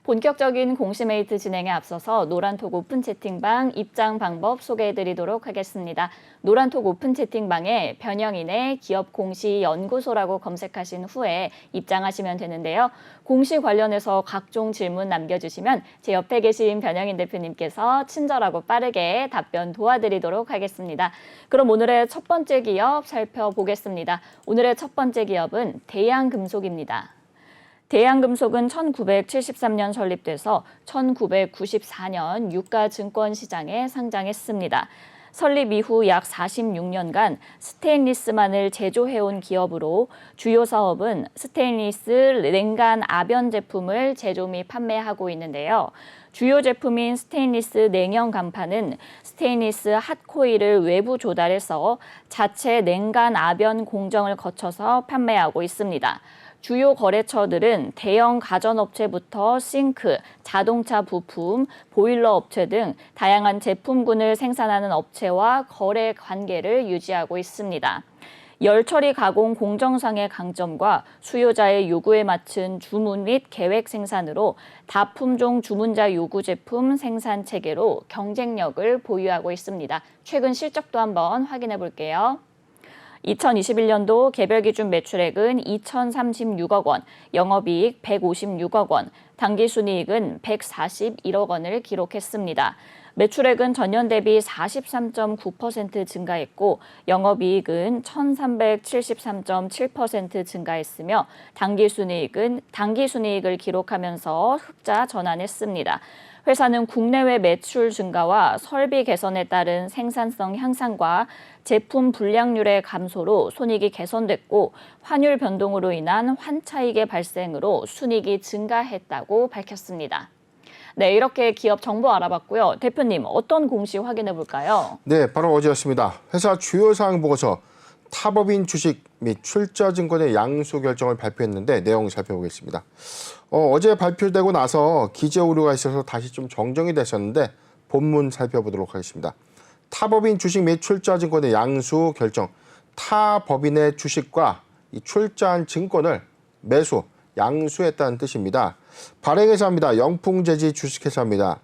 본격적인 공시메이트 진행에 앞서서 노란톡 오픈 채팅방 입장 방법 소개해드리도록 하겠습니다. 노란톡 오픈 채팅방에 변형인의 기업 공시 연구소라고 검색하신 후에 입장하시면 되는데요. 공시 관련해서 각종 질문 남겨주시면 제 옆에 계신 변형인 대표님께서 친절하고 빠르게 답변 도와드리도록 하겠습니다. 그럼 오늘의 첫 번째 기업 살펴보겠습니다. 오늘의 첫 번째 기업은 대양금속입니다. 대양금속은 1973년 설립돼서 1994년 유가증권시장에 상장했습니다. 설립 이후 약 46년간 스테인리스만을 제조해온 기업으로 주요 사업은 스테인리스 냉간 아변 제품을 제조 및 판매하고 있는데요. 주요 제품인 스테인리스 냉형 간판은 스테인리스 핫코일을 외부 조달해서 자체 냉간 아변 공정을 거쳐서 판매하고 있습니다. 주요 거래처들은 대형 가전업체부터 싱크, 자동차 부품, 보일러 업체 등 다양한 제품군을 생산하는 업체와 거래 관계를 유지하고 있습니다. 열처리 가공 공정상의 강점과 수요자의 요구에 맞춘 주문 및 계획 생산으로 다품종 주문자 요구 제품 생산 체계로 경쟁력을 보유하고 있습니다. 최근 실적도 한번 확인해 볼게요. 2021년도 개별 기준 매출액은 2,036억 원, 영업이익 156억 원, 당기순이익은 141억 원을 기록했습니다. 매출액은 전년 대비 43.9% 증가했고 영업이익은 1,373.7% 증가했으며 당기순이익을 기록하면서 흑자 전환했습니다. 회사는 국내외 매출 증가와 설비 개선에 따른 생산성 향상과 제품 불량률의 감소로 손익이 개선됐고 환율 변동으로 인한 환차익의 발생으로 순이익이 증가했다고 밝혔습니다. 네, 이렇게 기업 정보 알아봤고요. 대표님, 어떤 공시 확인해 볼까요? 네, 바로 어제였습니다. 회사 주요 사항 보고서 타법인 주식 및 출자증권의 양수 결정을 발표했는데 내용 살펴보겠습니다. 어제 발표되고 나서 기재 오류가 있어서 다시 좀 정정이 됐었는데 본문 살펴보도록 하겠습니다. 타법인 주식 및 출자증권의 양수 결정. 타법인의 주식과 이 출자한 증권을 매수, 양수했다는 뜻입니다. 발행회사입니다. 영풍재지 주식회사입니다.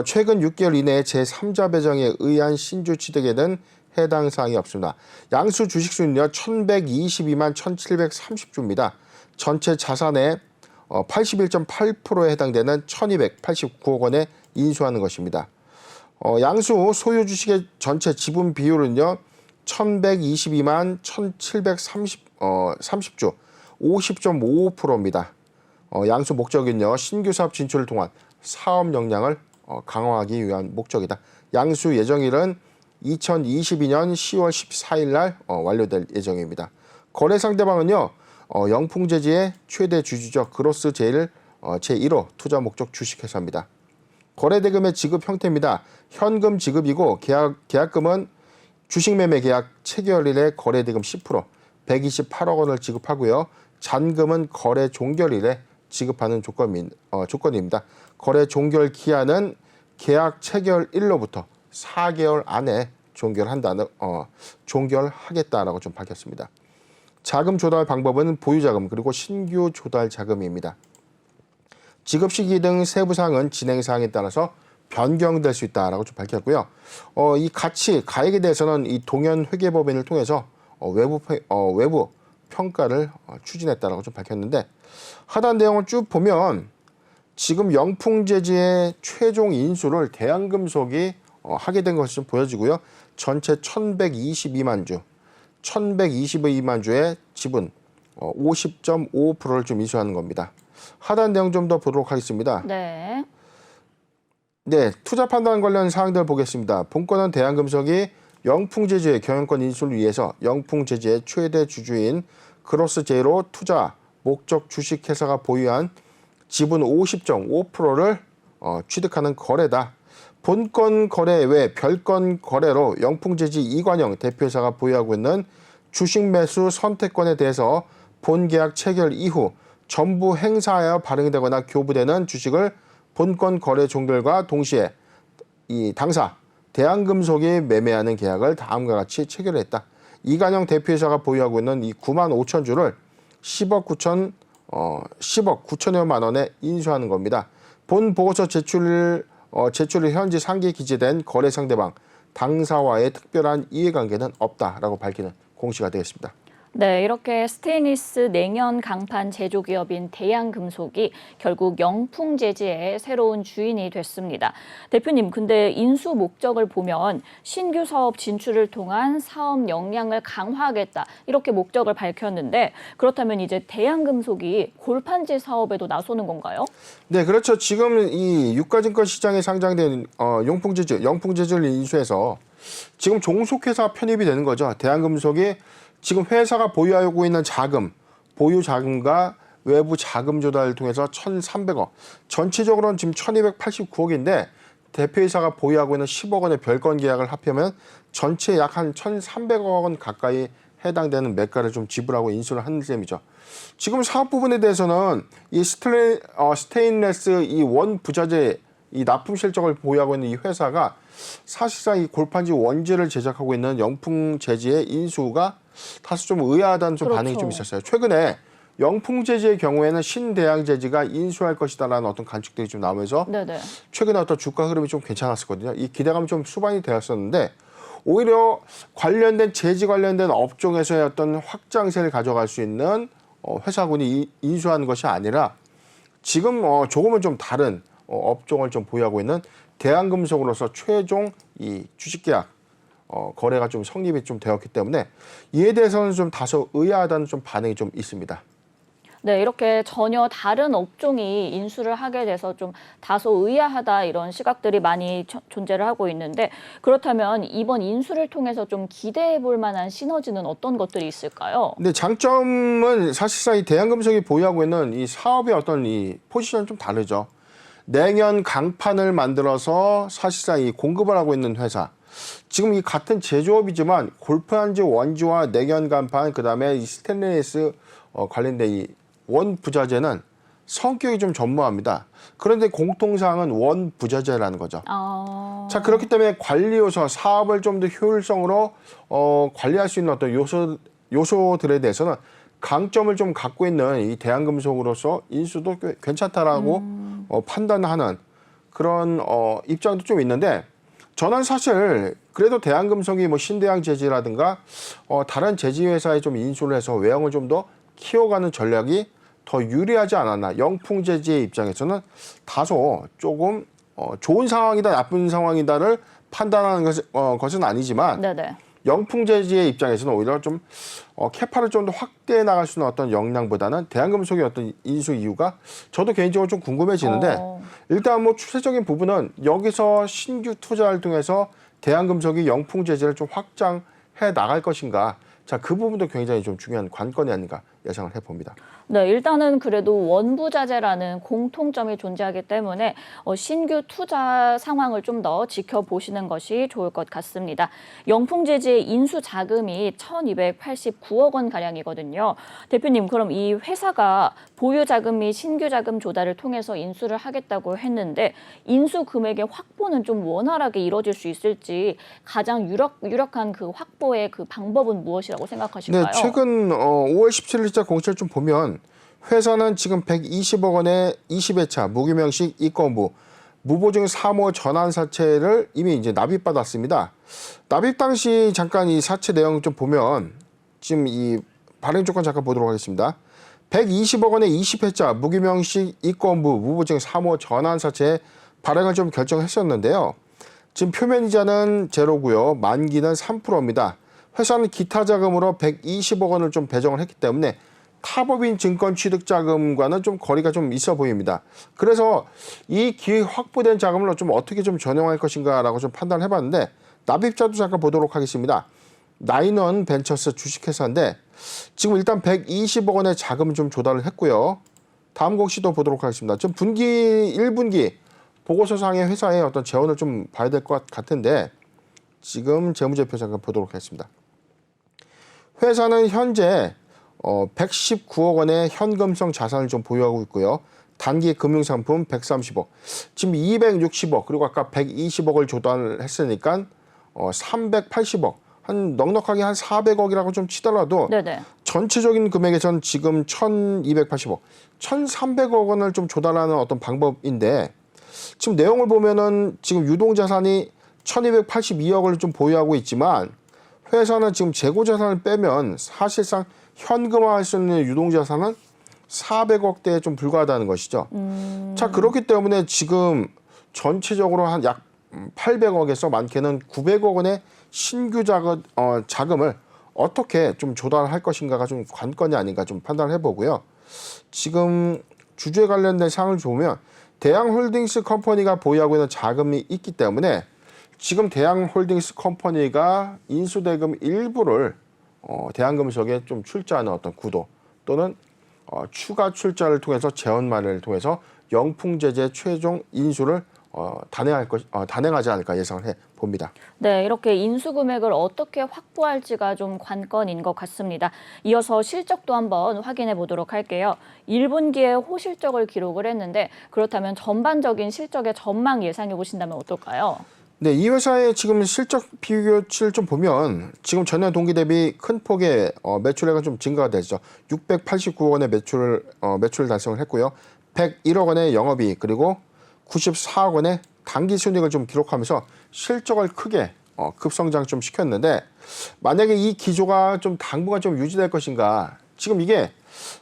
최근 6개월 이내에 제3자 배정에 의한 신주 취득에는 해당 사항이 없습니다. 양수 주식수는요 1,122만 1,730주입니다. 전체 자산의 81.8%에 해당되는 1,289억 원에 인수하는 것입니다. 양수 소유 주식의 전체 지분 비율은요 1,122만 1,730주 50.55%입니다. 양수 목적은요 신규 사업 진출을 통한 사업 역량을 강화하기 위한 목적이다. 양수 예정일은 2022년 10월 14일 날 완료될 예정입니다. 거래 상대방은요 영풍재지의 최대 주주죠. 그로스제일 제1호 투자 목적 주식회사입니다. 거래 대금의 지급 형태입니다. 현금 지급이고 계약금은 주식매매 계약 체결일에 거래 대금 10%, 128억 원을 지급하고요. 잔금은 거래 종결일에 지급하는 조건입니다. 거래 종결 기한은 계약 체결일로부터 4개월 안에 종결하겠다라고 좀 밝혔습니다. 자금 조달 방법은 보유자금 그리고 신규 조달 자금입니다. 지급 시기 등 세부 사항은 진행 사항에 따라서 변경될 수 있다라고 좀 밝혔고요. 이 가액에 대해서는 이 동현 회계법인을 통해서 외부 평가를 추진했다라고 좀 밝혔는데 하단 내용을 쭉 보면 지금 영풍재지의 최종 인수를 대양금속이 하게 된 것이 좀 보여지고요. 전체 1,122만 주의 지분 50.55%를 좀 인수하는 겁니다. 하단 내용 좀 더 보도록 하겠습니다. 네, 투자 판단 관련 사항들 보겠습니다. 본건은 대양금속이 영풍재지의 경영권 인수를 위해서 영풍재지의 최대 주주인 그로스제로 투자 목적 주식회사가 보유한 지분 50.5%를 취득하는 거래다. 본건 거래 외 별건 거래로 영풍재지 이관영 대표이사가 보유하고 있는 주식 매수 선택권에 대해서 본계약 체결 이후 전부 행사하여 발행되거나 교부되는 주식을 본건 거래 종결과 동시에 이 당사 대양금속이 매매하는 계약을 다음과 같이 체결했다. 이관영 대표이사가 보유하고 있는 이 9만 5천 주를 10억 9천 10억 9천여만 원에 인수하는 겁니다. 본 보고서 제출을 현지 상계 기재된 거래 상대방 당사와의 특별한 이해관계는 없다라고 밝히는 공시가 되겠습니다. 네, 이렇게 스테인리스 냉연 강판 제조기업인 대양금속이 결국 영풍재지의 새로운 주인이 됐습니다. 대표님, 근데 인수 목적을 보면 신규 사업 진출을 통한 사업 역량을 강화하겠다 이렇게 목적을 밝혔는데 그렇다면 이제 대양금속이 골판지 사업에도 나서는 건가요? 네, 그렇죠. 지금 이 유가증권 시장에 상장된 영풍재즈를 인수해서 지금 종속회사 편입이 되는 거죠. 대한금속이 지금 회사가 보유하고 있는 자금, 보유 자금과 외부 자금 조달을 통해서 1,300억, 전체적으로는 지금 1,289억인데 대표이사가 보유하고 있는 10억 원의 별건 계약을 합하면 전체 약 한 1,300억 원 가까이 해당되는 매가를 좀 지불하고 인수를 하는 셈이죠. 지금 사업 부분에 대해서는 이 스테인레스 이 원 부자재 이 납품 실적을 보유하고 있는 이 회사가 사실상 이 골판지 원재를 제작하고 있는 영풍재지의 인수가 다소 좀 의아하다는 좀 반응이 좀 있었어요. 최근에 영풍재지의 경우에는 신대양재지가 인수할 것이다라는 어떤 관측들이 좀 나오면서 네네. 최근에 어떤 주가 흐름이 좀 괜찮았었거든요. 이 기대감이 좀 수반이 되었었는데 오히려 재지 관련된 업종에서의 어떤 확장세를 가져갈 수 있는 회사군이 인수하는 것이 아니라 지금 조금은 좀 다른 업종을 좀 보유하고 있는 대한금속으로서 최종 이 주식계약 거래가 좀 성립이 좀 되었기 때문에 이에 대해서는 좀 다소 의아하다는 좀 반응이 좀 있습니다. 네, 이렇게 전혀 다른 업종이 인수를 하게 돼서 좀 다소 의아하다 이런 시각들이 많이 존재를 하고 있는데 그렇다면 이번 인수를 통해서 좀 기대해 볼 만한 시너지는 어떤 것들이 있을까요? 근데 장점은 사실상 이 대한금속이 보유하고 있는 이 사업의 어떤 이 포지션은 좀 다르죠. 냉연 강판을 만들어서 사실상 이 공급을 하고 있는 회사. 지금 이 같은 제조업이지만 골판지 원지와 냉연 강판 그다음에 이 스테인리스 관련된 이 원 부자재는 성격이 좀 전무합니다. 그런데 공통사항은 원 부자재라는 거죠. 자, 그렇기 때문에 관리 요소, 사업을 좀 더 효율성으로 관리할 수 있는 어떤 요소들에 대해서는 강점을 좀 갖고 있는 이 대한금속으로서 인수도 꽤 괜찮다라고 판단하는 그런 입장도 좀 있는데 저는 사실 그래도 대한금속이 뭐 신대양재지라든가 다른 제지회사에 좀 인수를 해서 외형을 좀 더 키워가는 전략이 더 유리하지 않았나. 영풍재지의 입장에서는 다소 조금 좋은 상황이다 나쁜 상황이다를 판단하는 것은 아니지만 네네. 영풍재지의 입장에서는 오히려 좀 캐파를 좀 더 확대해 나갈 수 있는 어떤 역량보다는 대한금속의 어떤 인수 이유가 저도 개인적으로 좀 궁금해지는데 일단 뭐 추세적인 부분은 여기서 신규 투자를 통해서 대한금속이 영풍재지를 좀 확장해 나갈 것인가. 자, 그 부분도 굉장히 좀 중요한 관건이 아닌가 예상을 해봅니다. 네, 일단은 그래도 원부자재라는 공통점이 존재하기 때문에 신규 투자 상황을 좀 더 지켜보시는 것이 좋을 것 같습니다. 영풍재지의 인수 자금이 1,289억 원 가량이거든요. 대표님, 그럼 이 회사가 보유 자금 및 신규 자금 조달을 통해서 인수를 하겠다고 했는데 인수 금액의 확보는 좀 원활하게 이루어질 수 있을지 가장 유력한 그 확보의 그 방법은 무엇이라고 생각하실까요? 네, 최근 5월 17일자 공시를 좀 보면 회사는 지금 120억 원의 20회차 무기명식 이건부 무보증 사모 전환 사채를 이미 이제 납입받았습니다. 납입 당시 잠깐 이 사채 내용 좀 보면 지금 이 발행 조건 잠깐 보도록 하겠습니다. 120억 원의 20회차 무기명식 이건부 무보증 사모 전환 사채 발행을 좀 결정했었는데요. 지금 표면 이자는 제로고요. 만기는 3%입니다. 회사는 기타 자금으로 120억 원을 좀 배정을 했기 때문에 타법인 증권 취득 자금과는 좀 거리가 좀 있어 보입니다. 그래서 이 확보된 자금을 좀 어떻게 좀 전용할 것인가라고 좀 판단을 해봤는데 납입자도 잠깐 보도록 하겠습니다. 나인원 벤처스 주식회사인데 지금 일단 120억 원의 자금을 좀 조달을 했고요. 다음 공시도 보도록 하겠습니다. 지금 1분기 보고서상의 회사의 어떤 재원을 좀 봐야 될 것 같은데 지금 재무제표 잠깐 보도록 하겠습니다. 회사는 현재 119억 원의 현금성 자산을 좀 보유하고 있고요. 단기 금융상품 130억, 지금 260억 그리고 아까 120억을 조달했으니까 380억, 한 넉넉하게 한 400억이라고 좀 치더라도 네네. 전체적인 금액에선 지금 1,285, 1,300억 원을 좀 조달하는 어떤 방법인데 지금 내용을 보면은 지금 유동자산이 1,282억을 좀 보유하고 있지만 회사는 지금 재고자산을 빼면 사실상 현금화할 수 있는 유동자산은 400억대에 좀 불과하다는 것이죠. 자, 그렇기 때문에 지금 전체적으로 한 약 800억에서 많게는 900억 원의 신규 자금을 어떻게 좀 조달할 것인가가 좀 관건이 아닌가 좀 판단을 해보고요. 지금 주주에 관련된 사항을 보면 대양홀딩스 컴퍼니가 보유하고 있는 자금이 있기 때문에 지금 대양홀딩스 컴퍼니가 인수대금 일부를 대한금속에 좀 출자하는 어떤 구도 또는 추가 출자를 통해서 재원마련을 통해서 영풍제재 최종 인수를 단행하지 않을까 예상을 해 봅니다. 네, 이렇게 인수 금액을 어떻게 확보할지가 좀 관건인 것 같습니다. 이어서 실적도 한번 확인해 보도록 할게요. 1분기에 호실적을 기록을 했는데 그렇다면 전반적인 실적의 전망 예상해 보신다면 어떨까요? 네, 이 회사의 지금 실적 비교치를 좀 보면 지금 전년 동기 대비 큰 폭의 매출액은 좀 증가가 되죠. 689억 원의 매출을 달성을 했고요. 101억 원의 영업이익 그리고 94억 원의 당기순이익을 좀 기록하면서 실적을 크게 급성장 좀 시켰는데 만약에 이 기조가 좀 당분간 좀 유지될 것인가? 지금 이게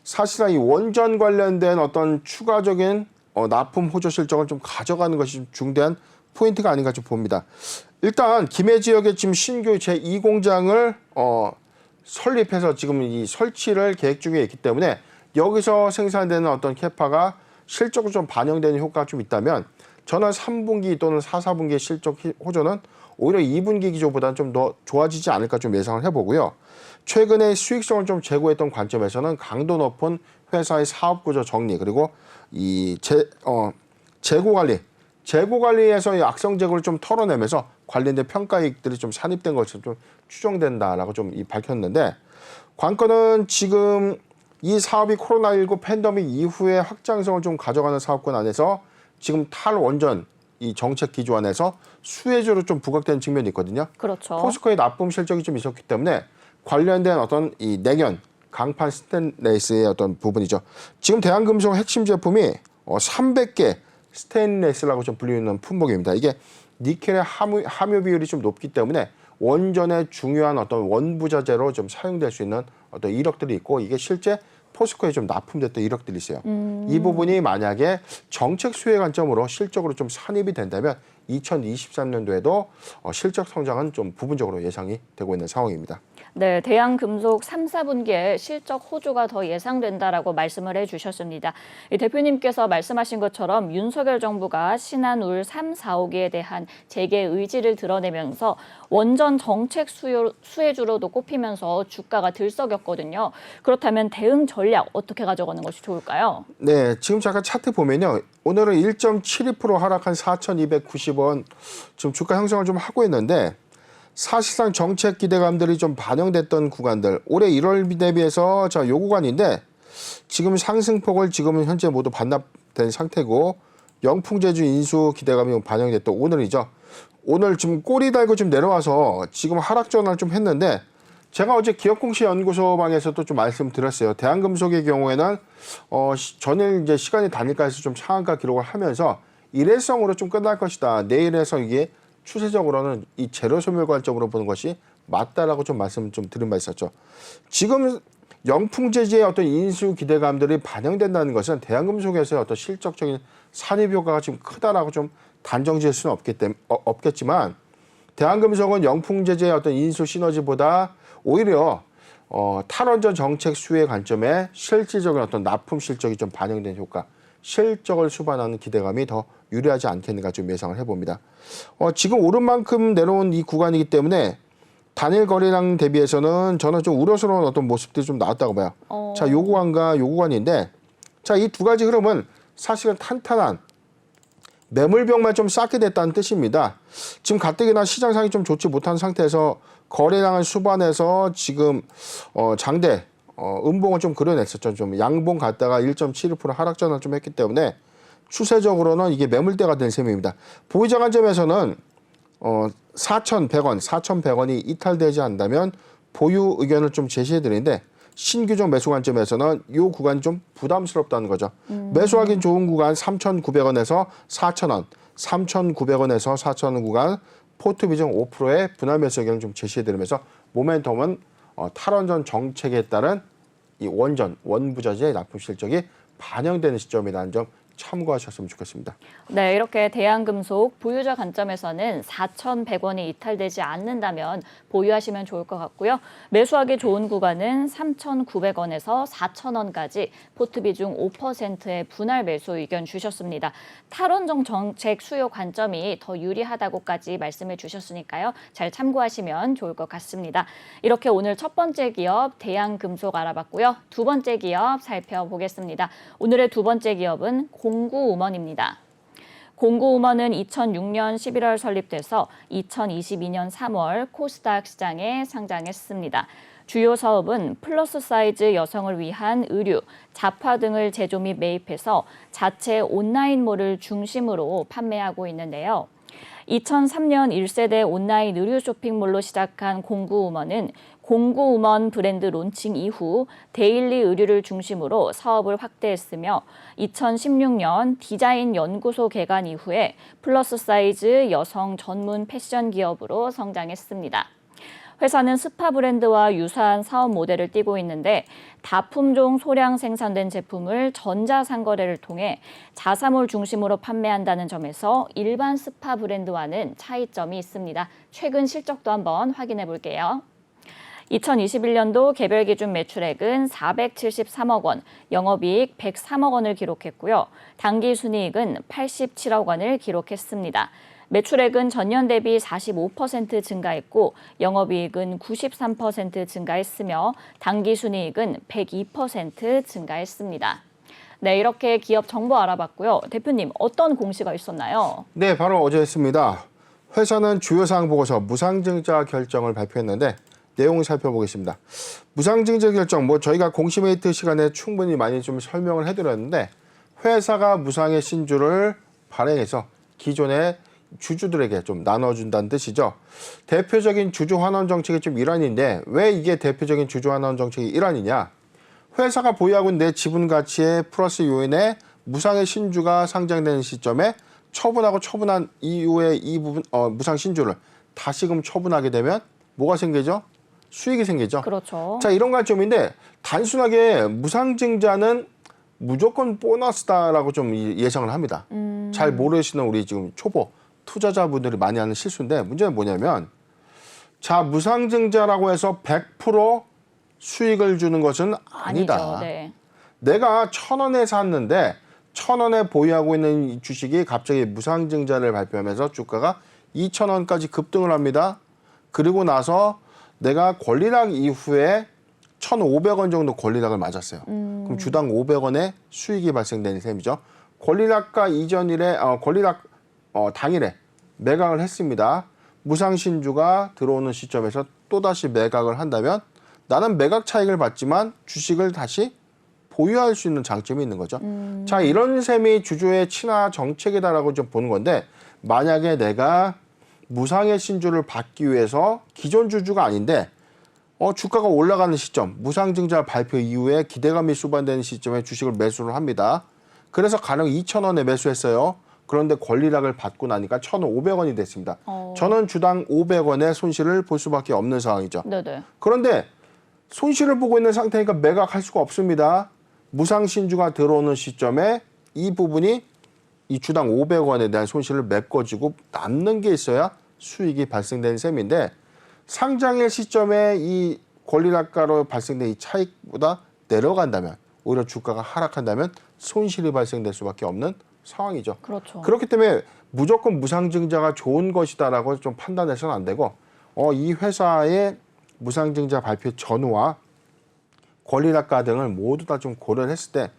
사실상 이 원전 관련된 어떤 추가적인 납품 호조 실적을 좀 가져가는 것이 좀 중대한 포인트가 아닌가 좀 봅니다. 일단 김해 지역에 지금 신규 제2공장을 설립해서 지금 이 설치를 계획 중에 있기 때문에 여기서 생산되는 어떤 캐파가 실적으로 좀 반영되는 효과가 좀 있다면 저는 3분기 또는 4, 4분기의 실적 호조는 오히려 2분기 기조보다는 좀 더 좋아지지 않을까 좀 예상을 해보고요. 최근에 수익성을 좀 제고했던 관점에서는 강도 높은 회사의 사업구조 정리 그리고 이 재고 관리에서 이 악성 재고를 좀 털어내면서 관련된 평가이익들이 좀 산입된 것으로 좀 추정된다라고 좀 밝혔는데 관건은 지금 이 사업이 코로나19 팬데믹 이후에 확장성을 좀 가져가는 사업군 안에서 지금 탈원전 이 정책 기조 안에서 수혜주로 좀 부각되는 측면이 있거든요. 그렇죠. 포스코의 납품 실적이 좀 있었기 때문에 관련된 어떤 이 냉연 강판 스테인레스의 어떤 부분이죠. 지금 대한금속 핵심 제품이 300개 스테인레스라고 좀 불리는 품목입니다. 이게 니켈의 함유 비율이 좀 높기 때문에 원전의 중요한 어떤 원부자재로 좀 사용될 수 있는 어떤 이력들이 있고 이게 실제 포스코에 좀 납품됐던 이력들이 있어요. 이 부분이 만약에 정책 수혜 관점으로 실적으로 좀 산입이 된다면 2023년도에도 실적 성장은 좀 부분적으로 예상이 되고 있는 상황입니다. 네, 대양금속 3, 4분기에 실적 호조가 더 예상된다라고 말씀을 해주셨습니다. 이 대표님께서 말씀하신 것처럼 윤석열 정부가 신한울 3, 4호기에 대한 재개 의지를 드러내면서 원전 정책 수혜주로도 꼽히면서 주가가 들썩였거든요. 그렇다면 대응 전략 어떻게 가져가는 것이 좋을까요? 네, 지금 잠깐 차트 보면요. 오늘은 1.72% 하락한 4,290원 지금 주가 형성을 좀 하고 있는데 사실상 정책 기대감들이 좀 반영됐던 구간들 올해 1월 대비해서 요 구간인데 지금 상승폭을 지금은 현재 모두 반납된 상태고 영풍제주 인수 기대감이 반영됐던 오늘이죠. 오늘 지금 꼬리 달고 좀 내려와서 지금 하락 전환을 좀 했는데 제가 어제 기업공시연구소방에서도 좀 말씀드렸어요. 대한금속의 경우에는 전일 이제 시간이 단일가에서 좀 상한가 기록을 하면서 일회성으로 좀 끝날 것이다. 내일에서 이게 추세적으로는 이 재료 소멸 관점으로 보는 것이 맞다라고 좀 말씀 좀 드린 바 있었죠. 지금 영풍제지의 어떤 인수 기대감들이 반영된다는 것은 대한금속에서의 어떤 실적적인 산입 효과가 좀 크다라고 좀 단정 지을 수는 없겠지만 대한금속은 영풍제지의 어떤 인수 시너지보다 오히려 탈원전 정책 수혜 관점에 실질적인 어떤 납품 실적이 좀 반영된 효과, 실적을 수반하는 기대감이 더 유리하지 않겠는가 좀 예상을 해봅니다. 지금 오른 만큼 내려온 이 구간이기 때문에 단일 거래량 대비해서는 저는 좀 우려스러운 어떤 모습들이 좀 나왔다고 봐요. 자, 요 구간과 요 구간인데 자, 이 두 가지 흐름은 사실은 탄탄한 매물벽만 좀 쌓게 됐다는 뜻입니다. 지금 가뜩이나 시장상이 좀 좋지 못한 상태에서 거래량을 수반해서 지금 장대 음봉을 좀 그려냈었죠. 좀 양봉 갔다가 1.71% 하락 전환을 좀 했기 때문에 추세적으로는 이게 매물대가 될 셈입니다. 보유자 관점에서는 4,100원이 이탈되지 않는다면 보유 의견을 좀 제시해 드리는데 신규종 매수 관점에서는 이 구간이 좀 부담스럽다는 거죠. 매수하기 좋은 구간 3,900원에서 4,000원, 3,900원에서 4,000원 구간 포트 비중 5%의 분할 매수 의견을 좀 제시해드리면서 모멘텀은 탈원전 정책에 따른 이 원부자재의 납품 실적이 반영되는 시점이라는 점 참고하셨으면 좋겠습니다. 네, 이렇게 대한금속 보유자 관점에서는 4,100원이 이탈되지 않는다면 보유하시면 좋을 것 같고요. 매수하기 좋은 구간은 3,900원에서 4,000원까지 포트 비중 5%의 분할 매수 의견 주셨습니다. 탈원전 정책 수요 관점이 더 유리하다고까지 말씀해 주셨으니까요. 잘 참고하시면 좋을 것 같습니다. 이렇게 오늘 첫 번째 기업 대한금속 알아봤고요. 두 번째 기업 살펴보겠습니다. 오늘의 두 번째 기업은 공구우먼입니다. 공구우먼은 2006년 11월 설립돼서 2022년 3월 코스닥 시장에 상장했습니다. 주요 사업은 플러스 사이즈 여성을 위한 의류, 잡화 등을 제조 및 매입해서 자체 온라인몰을 중심으로 판매하고 있는데요. 2003년 1세대 온라인 의류 쇼핑몰로 시작한 공구우먼은 공구우먼 브랜드 론칭 이후 데일리 의류를 중심으로 사업을 확대했으며 2016년 디자인 연구소 개관 이후에 플러스 사이즈 여성 전문 패션 기업으로 성장했습니다. 회사는 스파 브랜드와 유사한 사업 모델을 띠고 있는데 다품종 소량 생산된 제품을 전자상거래를 통해 자사몰 중심으로 판매한다는 점에서 일반 스파 브랜드와는 차이점이 있습니다. 최근 실적도 한번 확인해 볼게요. 2021년도 개별 기준 매출액은 473억 원, 영업이익 103억 원을 기록했고요. 당기순이익은 87억 원을 기록했습니다. 매출액은 전년 대비 45% 증가했고 영업이익은 93% 증가했으며 당기순이익은 102% 증가했습니다. 네, 이렇게 기업 정보 알아봤고요. 대표님, 어떤 공시가 있었나요? 네, 바로 어제 했습니다. 회사는 주요 사항 보고서 무상증자 결정을 발표했는데 내용을 살펴보겠습니다. 무상증자 결정, 저희가 공시메이트 시간에 충분히 많이 좀 설명을 해드렸는데 회사가 무상의 신주를 발행해서 기존의 주주들에게 좀 나눠준다는 뜻이죠. 대표적인 주주 환원 정책의 좀 일환인데 왜 이게 대표적인 주주 환원 정책의 일환이냐? 회사가 보유하고 있는 내 지분 가치의 플러스 요인에 무상의 신주가 상장되는 시점에 처분한 이후에 이 부분 무상 신주를 다시금 처분하게 되면 뭐가 생기죠? 수익이 생기죠. 그렇죠. 자, 이런 관점인데 단순하게 무상증자는 무조건 보너스다라고 좀 예상을 합니다. 잘 모르시는 우리 지금 초보 투자자분들이 많이 하는 실수인데 문제는 뭐냐면 자, 무상증자라고 해서 100% 수익을 주는 것은 아니다. 아니죠. 네. 내가 1,000원에 샀는데 1,000원에 보유하고 있는 이 주식이 갑자기 무상증자를 발표하면서 주가가 2,000원까지 급등을 합니다. 그리고 나서 내가 권리락 이후에 1,500원 정도 권리락을 맞았어요. 그럼 주당 500원의 수익이 발생되는 셈이죠. 권리락과 이전일에 권리락 당일에 매각을 했습니다. 무상신주가 들어오는 시점에서 또다시 매각을 한다면 나는 매각 차익을 받지만 주식을 다시 보유할 수 있는 장점이 있는 거죠. 자, 이런 셈이 주주의 친화 정책이다라고 좀 보는 건데 만약에 내가 무상의 신주를 받기 위해서 기존 주주가 아닌데 주가가 올라가는 시점, 무상증자 발표 이후에 기대감이 수반되는 시점에 주식을 매수를 합니다. 그래서 가령 2,000원에 매수했어요. 그런데 권리락을 받고 나니까 1,500원이 됐습니다. 저는 주당 500원의 손실을 볼 수밖에 없는 상황이죠. 네네. 그런데 손실을 보고 있는 상태니까 매각할 수가 없습니다. 무상신주가 들어오는 시점에 이 부분이 이 주당 500원에 대한 손실을 메꿔주고 남는 게 있어야 수익이 발생되는 셈인데 상장일 시점에 이 권리락가로 발생된 이 차익보다 내려간다면 오히려 주가가 하락한다면 손실이 발생될 수밖에 없는 상황이죠. 그렇죠. 그렇기 때문에 무조건 무상증자가 좋은 것이다라고 좀 판단해서는 안 되고 이 회사의 무상증자 발표 전후와 권리락가 등을 모두 다 좀 고려를 했을 때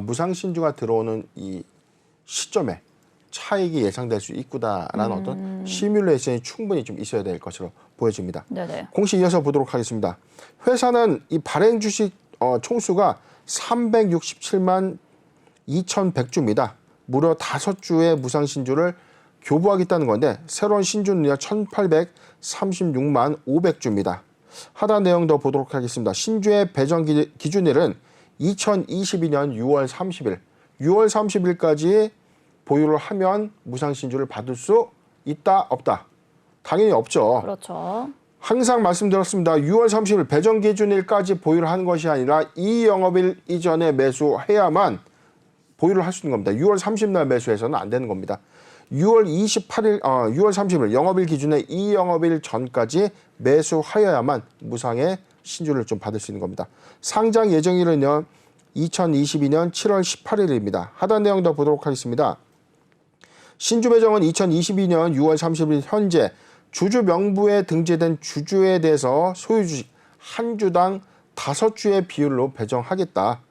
무상신주가 들어오는 이 시점에 차익이 예상될 수 있구나라는 어떤 시뮬레이션이 충분히 좀 있어야 될 것으로 보여집니다. 네네. 공시 이어서 보도록 하겠습니다. 회사는 이 발행 주식 총수가 367만 2,100주입니다. 무려 5주의 무상 신주를 교부하겠다는 건데 새로운 신주는요 1,836만 500주입니다. 하단 내용 더 보도록 하겠습니다. 신주의 배정 기준일은 2022년 6월 30일, 6월 30일까지 보유를 하면 무상 신주를 받을 수 있다, 없다? 당연히 없죠. 그렇죠. 항상 말씀드렸습니다. 6월 30일 배정 기준일까지 보유를 한 것이 아니라 이 영업일 이전에 매수해야만 보유를 할 수 있는 겁니다. 6월 30일 매수해서는 안 되는 겁니다. 6월 30일 영업일 기준에 이 영업일 전까지 매수하여야만 무상의 신주를 좀 받을 수 있는 겁니다. 상장 예정일은요, 2022년 7월 18일입니다. 하단 내용 더 보도록 하겠습니다. 신주 배정은 2022년 6월 30일 현재 주주 명부에 등재된 주주에 대해서 소유 주식 한 주당 5주의 비율로 배정하겠다.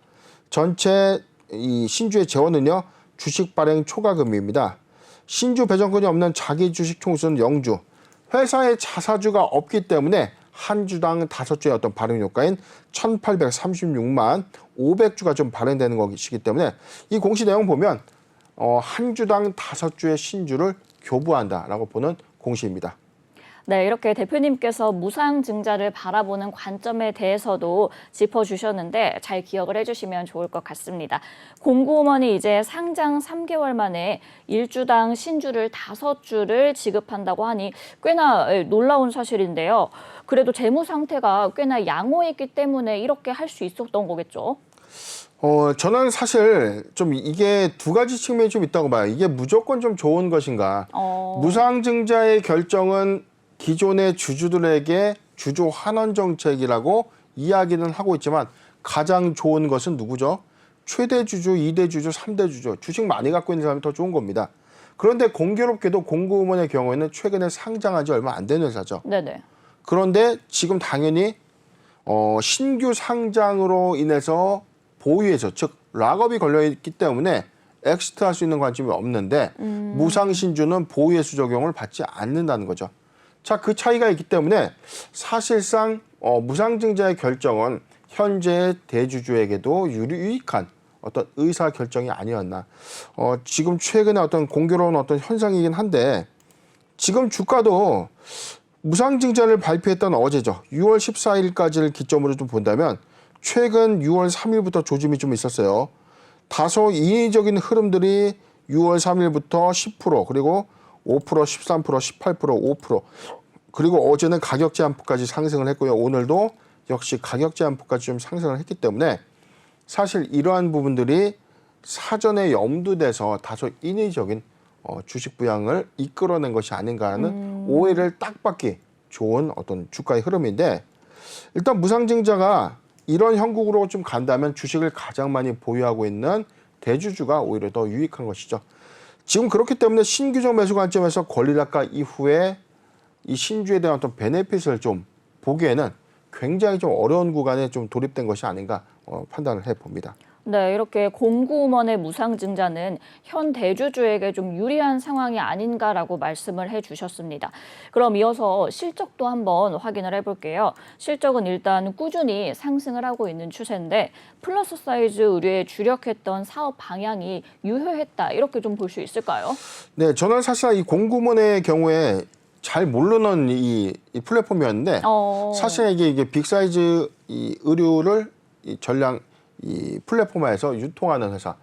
전체 이 신주의 재원은요, 주식 발행 초과금입니다. 신주 배정권이 없는 자기 주식 총수는 0주. 회사의 자사주가 없기 때문에 한 주당 5주의 어떤 발행 효과인 1,836만 500주가 좀 발행되는 것이기 때문에 이 공시 내용 보면 한 주당 5주의 신주를 교부한다라고 보는 공시입니다. 네, 이렇게 대표님께서 무상증자를 바라보는 관점에 대해서도 짚어주셨는데 잘 기억을 해주시면 좋을 것 같습니다. 공구음원이 이제 상장 3개월 만에 1주당 신주를 5주를 지급한다고 하니 꽤나 놀라운 사실인데요. 그래도 재무 상태가 꽤나 양호했기 때문에 이렇게 할 수 있었던 거겠죠? 저는 사실 좀 이게 두 가지 측면이 좀 있다고 봐요. 이게 무조건 좀 좋은 것인가. 무상증자의 결정은 기존의 주주들에게 주주 환원 정책이라고 이야기는 하고 있지만 가장 좋은 것은 누구죠? 최대 주주, 2대 주주, 3대 주주, 주식 많이 갖고 있는 사람이 더 좋은 겁니다. 그런데 공교롭게도 공구음원의 경우에는 최근에 상장한 지 얼마 안 된 회사죠. 네네. 그런데 지금 당연히 신규 상장으로 인해서 보유해서 즉 락업이 걸려있기 때문에 엑시트할 수 있는 관점이 없는데 무상신주는 보유해수 적용을 받지 않는다는 거죠. 자, 그 차이가 있기 때문에 사실상 무상증자의 결정은 현재 대주주에게도 유익한 어떤 의사 결정이 아니었나. 지금 최근에 어떤 공교로운 어떤 현상이긴 한데 지금 주가도 무상증자를 발표했던 어제죠. 6월 14일까지를 기점으로 좀 본다면 최근 6월 3일부터 조짐이 좀 있었어요. 다소 인위적인 흐름들이 6월 3일부터 10% 그리고 5%, 13%, 18%, 5% 그리고 어제는 가격 제한폭까지 상승을 했고요. 오늘도 역시 가격 제한폭까지 좀 상승을 했기 때문에 사실 이러한 부분들이 사전에 염두돼서 다소 인위적인 주식 부양을 이끌어낸 것이 아닌가 하는 오해를 딱 받기 좋은 어떤 주가의 흐름인데 일단 무상증자가 이런 형국으로 좀 간다면 주식을 가장 많이 보유하고 있는 대주주가 오히려 더 유익한 것이죠. 지금 그렇기 때문에 신규적 매수 관점에서 권리락가 이후에 이 신주에 대한 어떤 베네핏을 좀 보기에는 굉장히 좀 어려운 구간에 좀 돌입된 것이 아닌가 판단을 해봅니다. 네, 이렇게 공구음원의 무상증자는 현 대주주에게 좀 유리한 상황이 아닌가라고 말씀을 해주셨습니다. 그럼 이어서 실적도 한번 확인을 해볼게요. 실적은 일단 꾸준히 상승을 하고 있는 추세인데 플러스 사이즈 의류에 주력했던 사업 방향이 유효했다 이렇게 좀 볼 수 있을까요? 네, 저는 사실 이 공구음원의 경우에 잘 모르는 이 플랫폼이었는데 사실 이게 빅사이즈 이 의류를 이 전량 이 플랫폼화에서 유통하는 회사.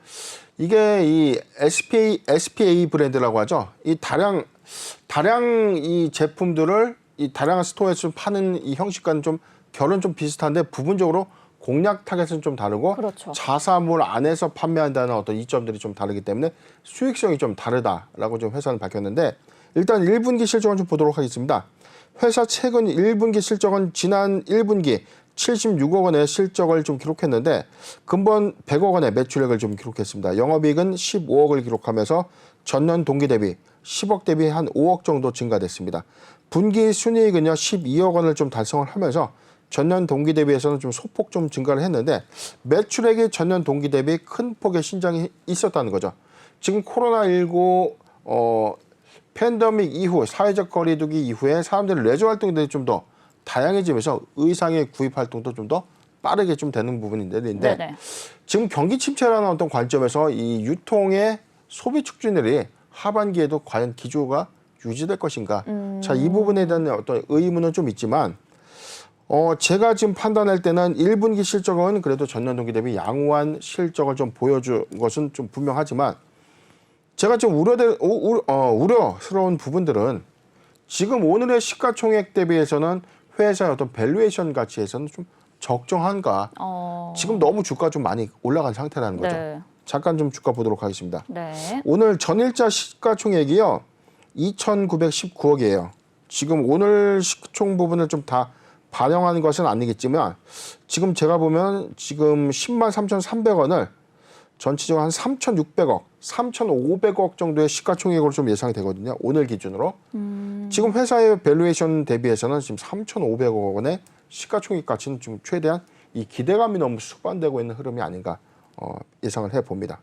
이게 이 SPA 브랜드라고 하죠. 이 다량 이 제품들을 이 다량한 스토어에서 좀 파는 이 형식과는 좀 결은 좀 비슷한데 부분적으로 공략 타겟은 좀 다르고 그렇죠. 자사몰 안에서 판매한다는 어떤 이점들이 좀 다르기 때문에 수익성이 좀 다르다라고 좀 회사는 밝혔는데 일단 1분기 실적을 좀 보도록 하겠습니다. 회사 최근 1분기 실적은 지난 1분기 76억 원의 실적을 좀 기록했는데 근본 100억 원의 매출액을 좀 기록했습니다. 영업이익은 15억을 기록하면서 전년 동기 대비 10억 대비 한 5억 정도 증가됐습니다. 분기 순이익은요 12억 원을 좀 달성을 하면서 전년 동기 대비해서는 좀 소폭 좀 증가를 했는데 매출액이 전년 동기 대비 큰 폭의 신장이 있었다는 거죠. 지금 코로나19 팬데믹 이후 사회적 거리두기 이후에 사람들의 레저 활동들이 좀 더 다양해지면서 의상의 구입 활동도 좀 더 빠르게 좀 되는 부분인데 네네. 지금 경기 침체라는 어떤 관점에서 이 유통의 소비 촉진율이 하반기에도 과연 기조가 유지될 것인가? 자, 이 부분에 대한 어떤 의문은 좀 있지만 제가 지금 판단할 때는 1분기 실적은 그래도 전년 동기 대비 양호한 실적을 좀 보여준 것은 좀 분명하지만 제가 좀 우려스러운 부분들은 지금 오늘의 시가총액 대비해서는 회사의 어떤 밸류에이션 가치에서는 좀 적정한가. 지금 너무 주가 좀 많이 올라간 상태라는 거죠. 네. 잠깐 좀 주가 보도록 하겠습니다. 네. 오늘 전일자 시가총액이요. 2,919억이에요. 지금 오늘 시총 부분을 좀 다 반영한 것은 아니겠지만 지금 제가 보면 지금 10만 3,300원을 전체적으로 한 3,600억, 3,500억 정도의 시가총액으로 좀 예상이 되거든요. 오늘 기준으로. 지금 회사의 밸류에이션 대비해서는 지금 3,500억 원의 시가총액 가치는 지금 최대한 이 기대감이 너무 수반되고 있는 흐름이 아닌가 예상을 해봅니다.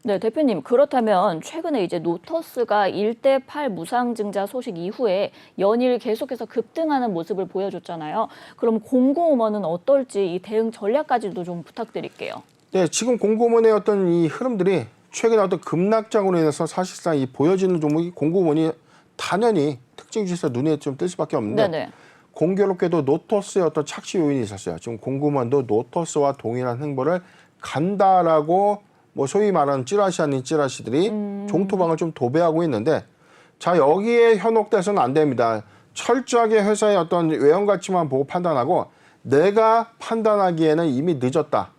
네, 대표님. 그렇다면 최근에 이제 노터스가 1대8 무상증자 소식 이후에 연일 계속해서 급등하는 모습을 보여줬잖아요. 그럼 공고음원은 어떨지 이 대응 전략까지도 좀 부탁드릴게요. 네, 지금 공고문의 어떤 이 흐름들이 최근에 어떤 급락장으로 인해서 사실상 이 보여지는 종목이 공고문이 당연히 특징 주식에서 눈에 좀 뜰 수밖에 없는데 네네. 공교롭게도 노터스의 어떤 착시 요인이 있었어요. 지금 공고문도 노터스와 동일한 행보를 간다라고 뭐 소위 말하는 찌라시 아닌 찌라시들이 종토방을 좀 도배하고 있는데 자 여기에 현혹돼서는 안 됩니다. 철저하게 회사의 어떤 외형 가치만 보고 판단하고 내가 판단하기에는 이미 늦었다.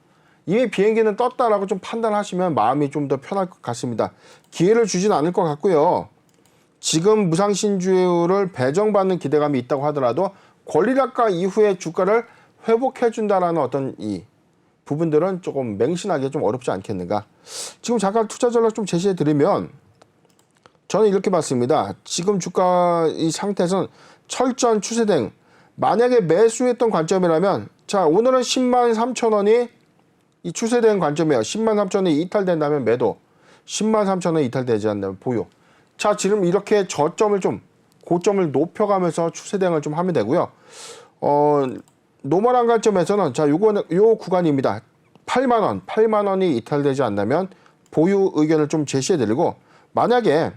이미 비행기는 떴다라고 좀 판단하시면 마음이 좀 더 편할 것 같습니다. 기회를 주진 않을 것 같고요. 지금 무상신주를 배정받는 기대감이 있다고 하더라도 권리락가 이후에 주가를 회복해준다라는 어떤 이 부분들은 조금 맹신하기 좀 어렵지 않겠는가. 지금 잠깐 투자 전략 좀 제시해 드리면 저는 이렇게 봤습니다. 지금 주가 이 상태에서는 철저한 추세 대응. 만약에 매수했던 관점이라면 자 오늘은 10만 3천 원이 이 추세 대응 관점이에요. 10만 3천 원이 이탈된다면 매도, 10만 3천 원이 이탈되지 않는다면 보유. 자 지금 이렇게 저점을 좀 고점을 높여가면서 추세 대응을 좀 하면 되고요. 노멀한 관점에서는 자 요거는 요 구간입니다. 8만 원이 이탈되지 않다면 보유 의견을 좀 제시해 드리고 만약에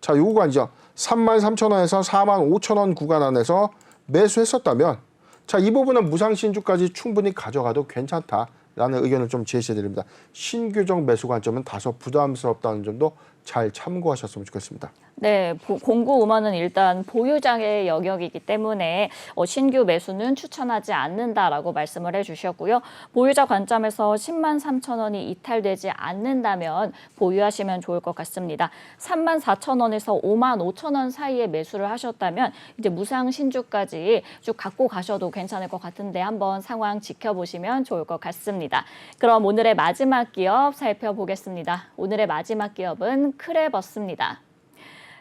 자 요 구간이죠. 3만 3천 원에서 4만 5천 원 구간 안에서 매수했었다면 자 이 부분은 무상신주까지 충분히 가져가도 괜찮다라는 의견을 좀 제시해 드립니다. 신규적 매수 관점은 다소 부담스럽다는 점도 잘 참고하셨으면 좋겠습니다. 네, 공고음원은 일단 보유장의 영역이기 때문에 신규 매수는 추천하지 않는다라고 말씀을 해주셨고요. 보유자 관점에서 10만 3천 원이 이탈되지 않는다면 보유하시면 좋을 것 같습니다. 3만 4천 원에서 5만 5천 원 사이에 매수를 하셨다면 이제 무상 신주까지 쭉 갖고 가셔도 괜찮을 것 같은데 한번 상황 지켜보시면 좋을 것 같습니다. 그럼 오늘의 마지막 기업 살펴보겠습니다. 오늘의 마지막 기업은 크레버스입니다.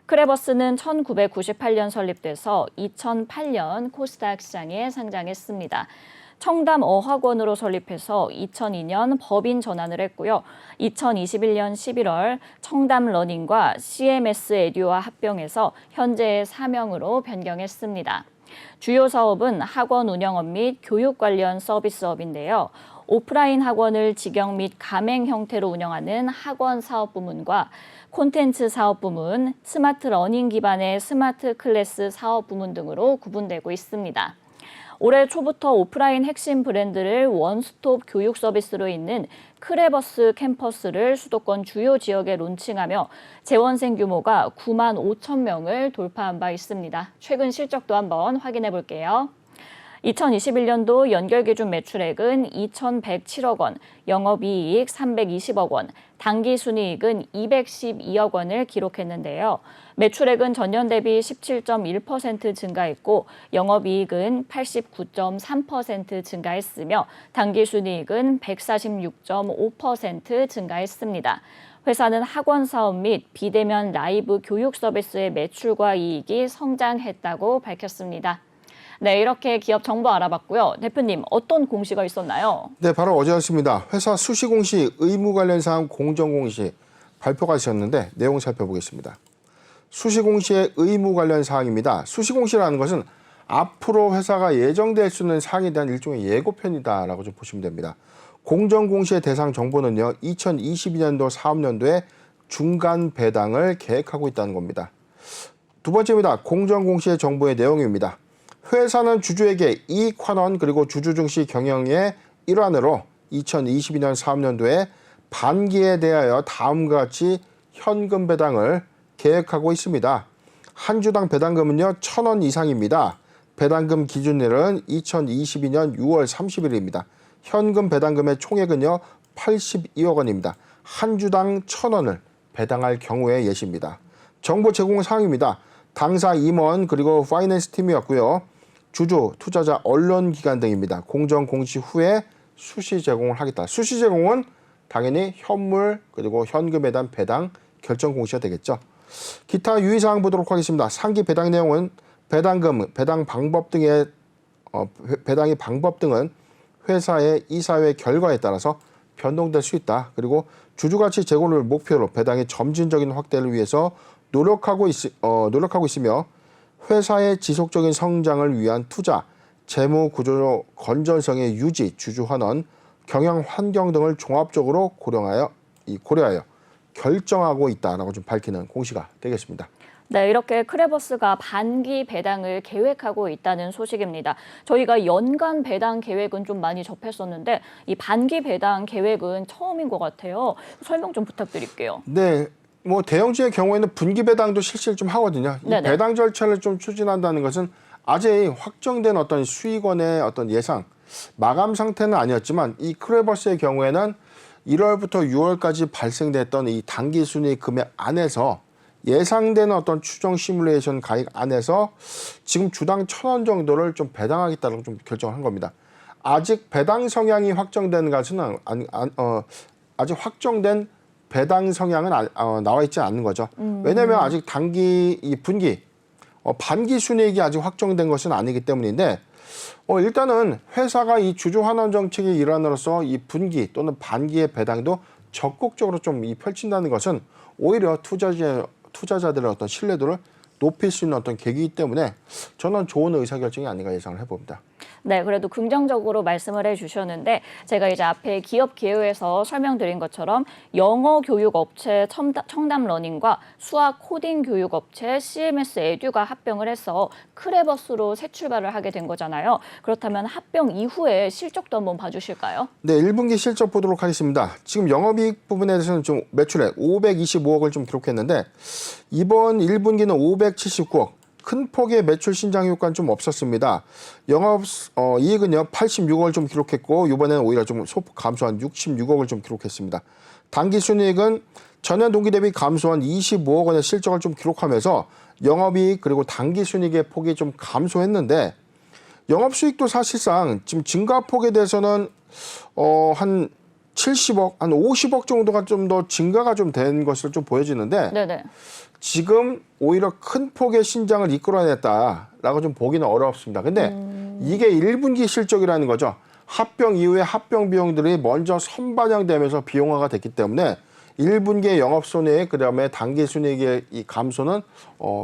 크레버스는 1998년 설립돼서 2008년 코스닥 시장에 상장했습니다. 청담 어학원으로 설립해서 2002년 법인 전환을 했고요. 2021년 11월 청담 러닝과 CMS 에듀와 합병해서 현재의 사명으로 변경했습니다. 주요 사업은 학원 운영업 및 교육 관련 서비스업인데요. 오프라인 학원을 직영 및 가맹 형태로 운영하는 학원 사업 부문과 콘텐츠 사업 부문, 스마트 러닝 기반의 스마트 클래스 사업 부문 등으로 구분되고 있습니다. 올해 초부터 오프라인 핵심 브랜드를 원스톱 교육 서비스로 잇는 크레버스 캠퍼스를 수도권 주요 지역에 론칭하며 재원생 규모가 9만 5천 명을 돌파한 바 있습니다. 최근 실적도 한번 확인해 볼게요. 2021년도 연결 기준 매출액은 2,107억 원, 영업이익 320억 원, 당기순이익은 212억 원을 기록했는데요. 매출액은 전년 대비 17.1% 증가했고 영업이익은 89.3% 증가했으며 당기순이익은 146.5% 증가했습니다. 회사는 학원 사업 및 비대면 라이브 교육 서비스의 매출과 이익이 성장했다고 밝혔습니다. 네, 이렇게 기업 정보 알아봤고요. 대표님, 어떤 공시가 있었나요? 네, 바로 어제였습니다. 회사 수시공시 의무 관련 사항 공정공시 발표가 있었는데 내용 살펴보겠습니다. 수시공시의 의무 관련 사항입니다. 수시공시라는 것은 앞으로 회사가 예정될 수 있는 사항에 대한 일종의 예고편이다라고 좀 보시면 됩니다. 공정공시의 대상 정보는요, 2022년도 사업년도에 중간 배당을 계획하고 있다는 겁니다. 두 번째입니다. 공정공시의 정보의 내용입니다. 회사는 주주에게 이익 환원 그리고 주주 증시 경영의 일환으로 2022년 사업년도에 반기에 대하여 다음과 같이 현금 배당을 계획하고 있습니다. 한 주당 배당금은요 1,000원 이상입니다. 배당금 기준일은 2022년 6월 30일입니다. 현금 배당금의 총액은요 82억 원입니다. 한 주당 1,000원을 배당할 경우의 예시입니다. 정보 제공 사항입니다. 당사 임원 그리고 파이낸스 팀이었고요. 주주, 투자자, 언론기관 등입니다. 공정 공시 후에 수시 제공을 하겠다. 수시 제공은 당연히 현물 그리고 현금에 대한 배당 결정 공시가 되겠죠. 기타 유의사항 보도록 하겠습니다. 상기 배당 내용은 배당금, 배당 방법 등의 배당의 방법 등은 회사의 이사회 결과에 따라서 변동될 수 있다. 그리고 주주가치 제고를 목표로 배당의 점진적인 확대를 위해서 노력하고 있으며 회사의 지속적인 성장을 위한 투자, 재무 구조 건전성의 유지, 주주 환원, 경영 환경 등을 종합적으로 고려하여 결정하고 있다라고 좀 밝히는 공시가 되겠습니다. 네, 이렇게 크레버스가 반기 배당을 계획하고 있다는 소식입니다. 저희가 연간 배당 계획은 좀 많이 접했었는데 이 반기 배당 계획은 처음인 것 같아요. 설명 좀 부탁드릴게요. 네, 뭐 대형주의 경우에는 분기 배당도 실시를 좀 하거든요. 이 네네. 배당 절차를 좀 추진한다는 것은 아직 확정된 어떤 수익원의 어떤 예상, 마감 상태는 아니었지만 이 크레버스의 경우에는 1월부터 6월까지 발생됐던 이 당기 순이익 금액 안에서 예상되는 어떤 추정 시뮬레이션 가액 안에서 지금 주당 1,000원 정도를 좀 배당하겠다고 좀 결정을 한 겁니다. 아직 배당 성향이 확정된 것은 아직 확정된 배당 성향은 나와 있지 않는 거죠. 왜냐하면 아직 단기 이 분기 반기 순이익이 아직 확정된 것은 아니기 때문인데 일단은 회사가 이 주주 환원 정책의 일환으로서 이 분기 또는 반기의 배당도 적극적으로 좀 펼친다는 것은 오히려 투자자들의 어떤 신뢰도를 높일 수 있는 어떤 계기이기 때문에 저는 좋은 의사결정이 아닌가 예상을 해봅니다. 네, 그래도 긍정적으로 말씀을 해주셨는데 제가 이제 앞에 기업 기회에서 설명드린 것처럼 영어 교육 업체 청담러닝과 수학 코딩 교육 업체 CMS 에듀가 합병을 해서 크레버스로 새 출발을 하게 된 거잖아요. 그렇다면 합병 이후에 실적도 한번 봐주실까요? 네, 1분기 실적 보도록 하겠습니다. 지금 영업이익 부분에 대해서는 좀 매출액 525억을 좀 기록했는데 이번 1분기는 579억. 큰 폭의 매출 신장 효과는 좀 없었습니다. 영업 이익은요 86억을 좀 기록했고 이번에는 오히려 좀 소폭 감소한 66억을 좀 기록했습니다. 당기 순이익은 전년 동기 대비 감소한 25억 원의 실적을 좀 기록하면서 영업이익 그리고 당기 순이익의 폭이 좀 감소했는데 영업 수익도 사실상 지금 증가폭에 대해서는 한 70억, 한 50억 정도가 좀 더 증가가 좀 된 것으로 좀 보여지는데 네네. 지금 오히려 큰 폭의 신장을 이끌어냈다라고 좀 보기는 어렵습니다. 근데 이게 1분기 실적이라는 거죠. 합병 이후에 합병 비용들이 먼저 선반영되면서 비용화가 됐기 때문에 1분기의 영업손해액 그다음에 당기순이익의 이 감소는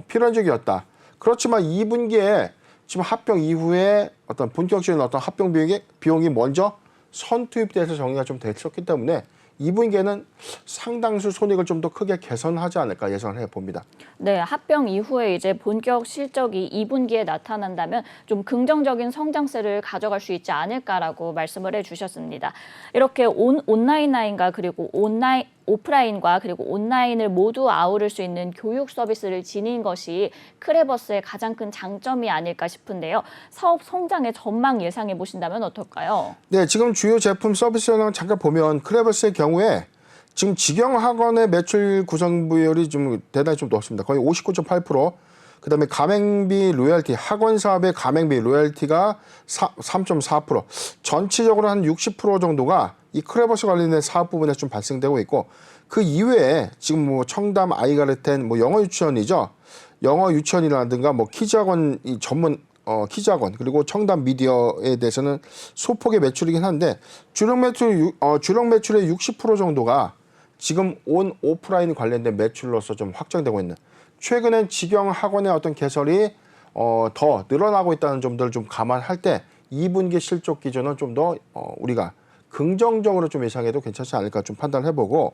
필연적이었다. 그렇지만 2분기에 지금 합병 이후에 어떤 본격적인 어떤 합병 비용이 먼저 선투입돼서 정리가 좀 됐었기 때문에 2분기에는 상당수 손익을 좀 더 크게 개선하지 않을까 예상을 해봅니다. 네, 합병 이후에 이제 본격 실적이 2분기에 나타난다면 좀 긍정적인 성장세를 가져갈 수 있지 않을까라고 말씀을 해주셨습니다. 이렇게 온라인과 그리고 오프라인과 그리고 온라인을 모두 아우를 수 있는 교육 서비스를 지닌 것이 크레버스의 가장 큰 장점이 아닐까 싶은데요. 사업 성장의 전망 예상해 보신다면 어떨까요? 네, 지금 주요 제품 서비스 현황 잠깐 보면 크레버스의 경우에 지금 직영학원의 매출 구성 비율이 좀 대단히 좀 높습니다. 거의 59.8%. 그다음에 가맹비 로열티, 학원 사업의 가맹비 로열티가 3.4%. 전체적으로 한 60% 정도가 이 크레버스 관련된 사업 부분에 좀 발생되고 있고 그 이외에 지금 뭐 청담 아이가르텐 뭐 영어 유치원이죠. 영어 유치원이라든가 뭐 키즈학원 이 전문 키즈학원 그리고 청담 미디어에 대해서는 소폭의 매출이긴 한데 주력 매출의 60% 정도가 지금 온 오프라인 관련된 매출로서 좀 확정되고 있는 최근엔 직영 학원의 어떤 개설이 더 늘어나고 있다는 점들을 좀 감안할 때 2분기 실적 기준은 좀 더 우리가 긍정적으로 좀 예상해도 괜찮지 않을까 좀 판단을 해보고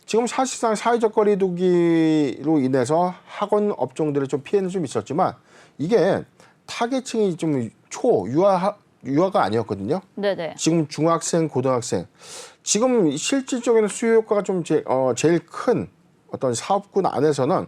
지금 사실상 사회적 거리두기로 인해서 학원 업종들의 좀 피해는 좀 있었지만 이게 타겟층이 좀 유아가 아니었거든요. 네네. 지금 중학생, 고등학생. 지금 실질적인 수요 효과가 좀 제일 큰 어떤 사업군 안에서는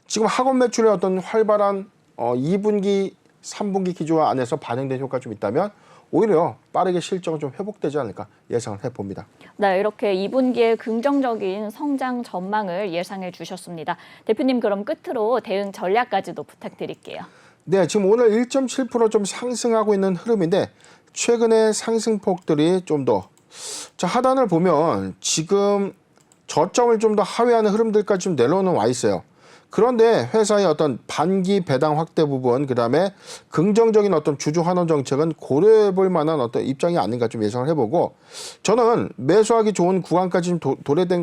지금 학원 매출의 어떤 활발한 2분기, 3분기 기조 안에서 반영된 효과가 좀 있다면 오히려 빠르게 실적은 좀 회복되지 않을까 예상을 해봅니다. 네, 이렇게 2분기에 긍정적인 성장 전망을 예상해 주셨습니다. 대표님, 그럼 끝으로 대응 전략까지도 부탁드릴게요. 네, 지금 오늘 1.7% 좀 상승하고 있는 흐름인데 최근의 상승폭들이 좀 더 하단을 보면 지금 저점을 좀 더 하회하는 흐름들까지 좀 내려오는 와 있어요. 그런데 회사의 어떤 반기 배당 확대 부분, 그다음에 긍정적인 어떤 주주 환원 정책은 고려해 볼 만한 어떤 입장이 아닌가 좀 예상을 해보고 저는 매수하기 좋은 구간까지 좀 도래된